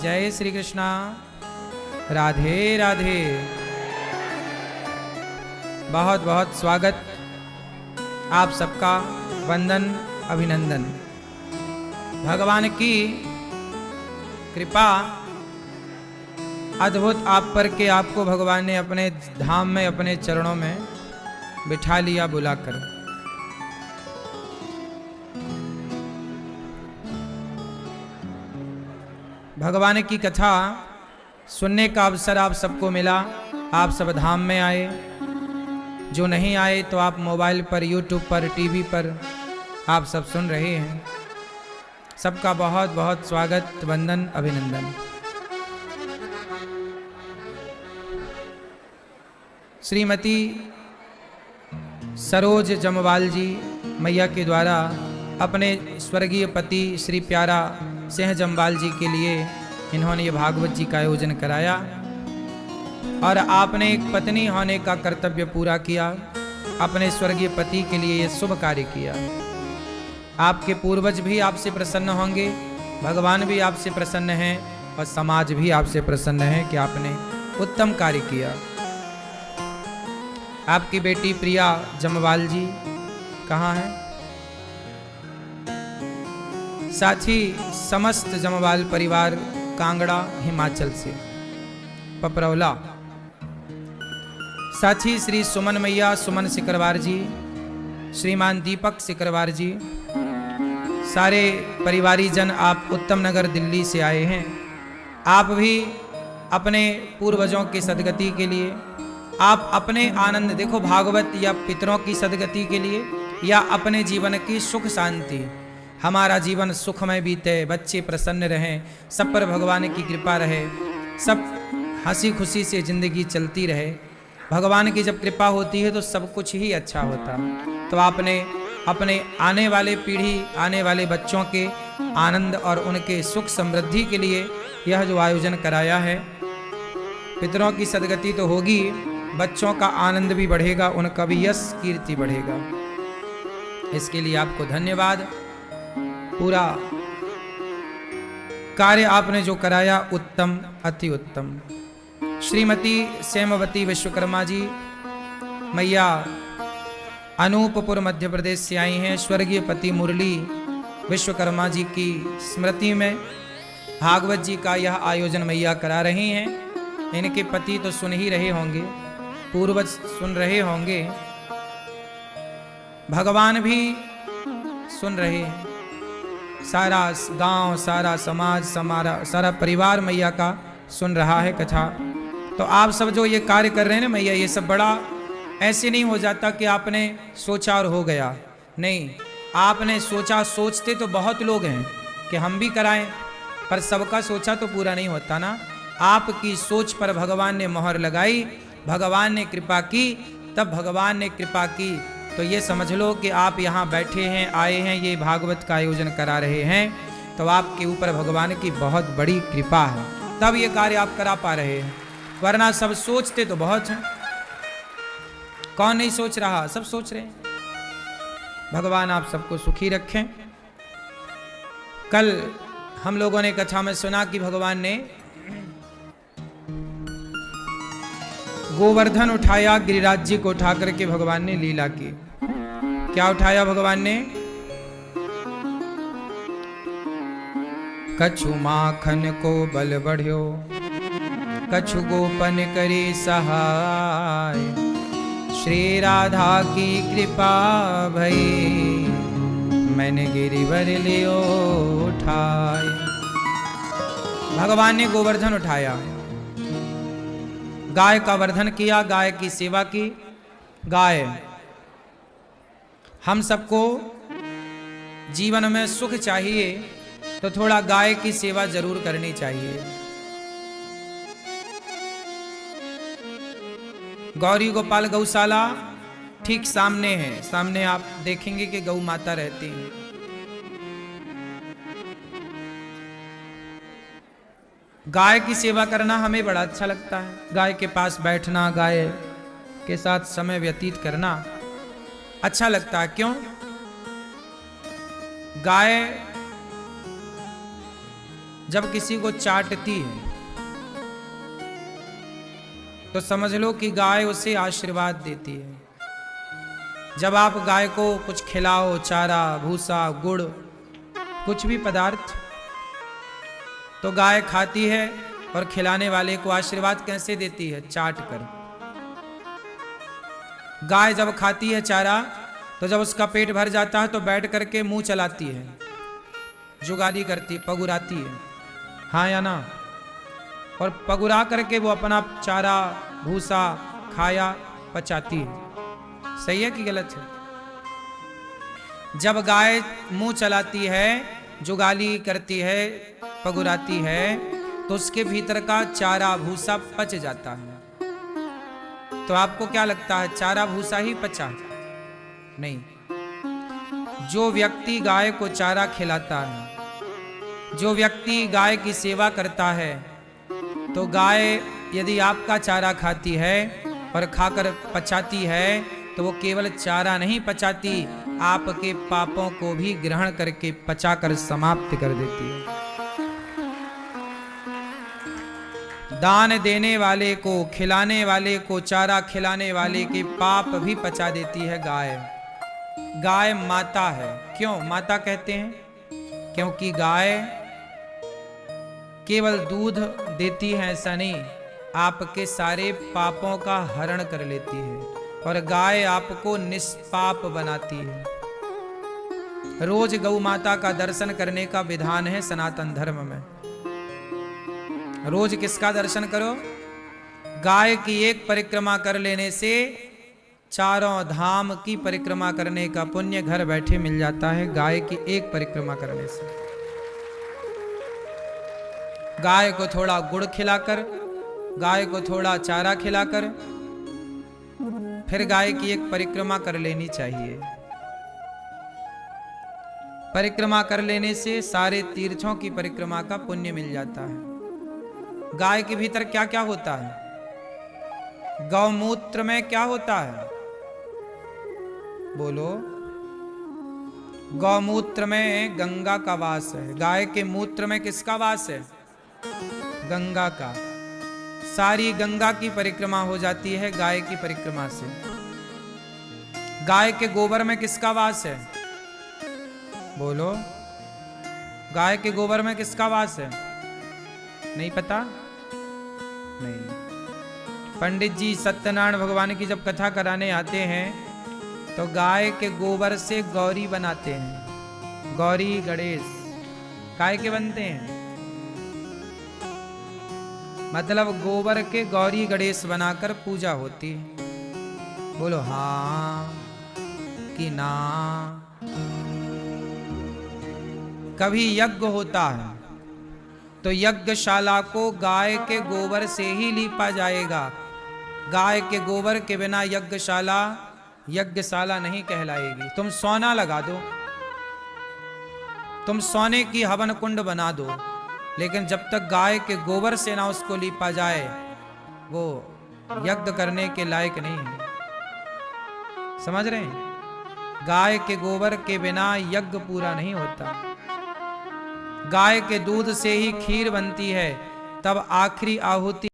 जय श्री कृष्णा। राधे राधे। बहुत बहुत स्वागत आप सबका, वंदन अभिनंदन। भगवान की कृपा अद्भुत आप पर के आपको भगवान ने अपने धाम में, अपने चरणों में बिठा लिया बुलाकर। भगवान की कथा सुनने का अवसर आप सबको मिला, आप सब धाम में आए। जो नहीं आए तो आप मोबाइल पर, यूट्यूब पर, टीवी पर आप सब सुन रहे हैं। सबका बहुत बहुत स्वागत, वंदन अभिनंदन। श्रीमती सरोज जमवाल जी मैया के द्वारा अपने स्वर्गीय पति श्री प्यारा सिंह जमवाल जी के लिए इन्होंने ये भागवत जी का आयोजन कराया और आपने एक पत्नी होने का कर्तव्य पूरा किया। अपने स्वर्गीय पति के लिए ये शुभ कार्य किया। आपके पूर्वज भी आपसे प्रसन्न होंगे, भगवान भी आपसे प्रसन्न हैं और समाज भी आपसे प्रसन्न है कि आपने उत्तम कार्य किया। आपकी बेटी प्रिया जमवाल जी कहाँ है? साथ ही समस्त जमवाल परिवार कांगड़ा हिमाचल से, पपरौला। साथ ही श्री सुमन मैया, सुमन सिकरवार जी, श्रीमान दीपक सिकरवार जी, सारे परिवारी जन आप उत्तम नगर दिल्ली से आए हैं। आप भी अपने पूर्वजों की सदगति के लिए, आप अपने आनंद, देखो भागवत या पितरों की सदगति के लिए या अपने जीवन की सुख शांति, हमारा जीवन सुखमय बीते, बच्चे प्रसन्न रहें, सब पर भगवान की कृपा रहे, सब हंसी खुशी से जिंदगी चलती रहे। भगवान की जब कृपा होती है तो सब कुछ ही अच्छा होता। तो आपने अपने आने वाले पीढ़ी, आने वाले बच्चों के आनंद और उनके सुख समृद्धि के लिए यह जो आयोजन कराया है, पितरों की सदगति तो होगी, बच्चों का आनंद भी बढ़ेगा, उनका भी यश कीर्ति बढ़ेगा। इसके लिए आपको धन्यवाद। पूरा कार्य आपने जो कराया उत्तम, अति उत्तम। श्रीमती सेमवती विश्वकर्मा जी मैया अनूपपुर मध्य प्रदेश से आई हैं। स्वर्गीय पति मुरली विश्वकर्मा जी की स्मृति में भागवत जी का यह आयोजन मैया करा रही हैं। इनके पति तो सुन ही रहे होंगे, पूर्वज सुन रहे होंगे, भगवान भी सुन रहे हैं। सारा गांव, सारा समाज, सारा परिवार मैया का सुन रहा है कथा। तो आप सब जो ये कार्य कर रहे हैं ना मैया, ये सब बड़ा ऐसे नहीं हो जाता कि आपने सोचा और हो गया। नहीं, आपने सोचा, सोचते तो बहुत लोग हैं कि हम भी कराएं, पर सबका सोचा तो पूरा नहीं होता ना। आपकी सोच पर भगवान ने मोहर लगाई, भगवान ने कृपा की, तब भगवान ने कृपा की तो ये समझ लो कि आप यहाँ बैठे हैं, आए हैं, ये भागवत का आयोजन करा रहे हैं, तो आपके ऊपर भगवान की बहुत बड़ी कृपा है, तब ये कार्य आप करा पा रहे हैं। वरना सब सोचते तो बहुत हैं। कौन नहीं सोच रहा? सब सोच रहे हैं। भगवान आप सबको सुखी रखें। कल हम लोगों ने कथा में सुना कि भगवान ने गोवर्धन उठाया, गिरिराज जी को उठा करके भगवान ने लीला की। क्या उठाया भगवान ने? कछु माखन को बल बढ़्यो, कछु गोपन करे सहाय, श्री राधा की कृपा भई, मैंने गिरिवर लियो उठाए। भगवान ने गोवर्धन उठाया, गाय का वर्धन किया, गाय की सेवा की। गाय, हम सबको जीवन में सुख चाहिए तो थोड़ा गाय की सेवा जरूर करनी चाहिए। गौरी गोपाल गौशाला ठीक सामने है, सामने आप देखेंगे कि गौ माता रहती है। गाय की सेवा करना हमें बड़ा अच्छा लगता है। गाय के पास बैठना, गाय के साथ समय व्यतीत करना अच्छा लगता है। क्यों? गाय जब किसी को चाटती है तो समझ लो कि गाय उसे आशीर्वाद देती है। जब आप गाय को कुछ खिलाओ, चारा, भूसा, गुड़, कुछ भी पदार्थ, तो गाय खाती है और खिलाने वाले को आशीर्वाद कैसे देती है? चाट कर। गाय जब खाती है चारा तो जब उसका पेट भर जाता है तो बैठ करके मुंह चलाती है, जुगाली करती, पगुराती है, हाँ या ना? और पगुरा करके वो अपना चारा भूसा खाया पचाती है। सही है कि गलत है? जब गाय मुंह चलाती है, जुगाली करती है, पगुराती है, तो उसके भीतर का चारा भूसा पच जाता है। तो आपको क्या लगता है, चारा भूसा ही पचा? नहीं। जो व्यक्ति गाय को चारा खिलाता है, जो व्यक्ति गाय की सेवा करता है, तो गाय यदि आपका चारा खाती है और खाकर पचाती है तो वो केवल चारा नहीं पचाती, आपके पापों को भी ग्रहण करके पचाकर समाप्त कर देती है। दान देने वाले को, खिलाने वाले को, चारा खिलाने वाले के पाप भी पचा देती है गाय। गाय माता है। क्यों माता कहते हैं? क्योंकि गाय केवल दूध देती है ऐसा नहीं, आपके सारे पापों का हरण कर लेती है और गाय आपको निष्पाप बनाती है। रोज गौ माता का दर्शन करने का विधान है सनातन धर्म में। रोज किसका दर्शन करो? गाय की एक परिक्रमा कर लेने से चारों धाम की परिक्रमा करने का पुण्य घर बैठे मिल जाता है, गाय की एक परिक्रमा करने से। गाय को थोड़ा गुड़ खिलाकर, गाय को थोड़ा चारा खिलाकर फिर गाय की एक परिक्रमा कर लेनी चाहिए। परिक्रमा कर लेने से सारे तीर्थों की परिक्रमा का पुण्य मिल जाता है। गाय के भीतर क्या क्या होता है? गौमूत्र में क्या होता है? बोलो। गौमूत्र में गंगा का वास है। गाय के मूत्र में किसका वास है? गंगा का। सारी गंगा की परिक्रमा हो जाती है गाय की परिक्रमा से। गाय के गोबर में किसका वास है? बोलो। गाय के गोबर में किसका वास है? नहीं पता? नहीं। पंडित जी सत्यनारायण भगवान की जब कथा कराने आते हैं तो गाय के गोबर से गौरी बनाते हैं। गौरी गणेश गाय के बनते हैं, मतलब गोबर के गौरी गणेश बनाकर पूजा होती है। बोलो हाँ कि ना? कभी यज्ञ होता है तो यज्ञशाला को गाय के गोबर से ही लीपा जाएगा। गाय के गोबर के बिना यज्ञशाला नहीं कहलाएगी। तुम सोना लगा दो, तुम सोने की हवन कुंड बना दो, लेकिन जब तक गाय के गोबर से ना उसको लीपा जाए वो यज्ञ करने के लायक नहीं है। समझ रहे हैं? गाय के गोबर के बिना यज्ञ पूरा नहीं होता। गाय के दूध से ही खीर बनती है, तब आखिरी आहुति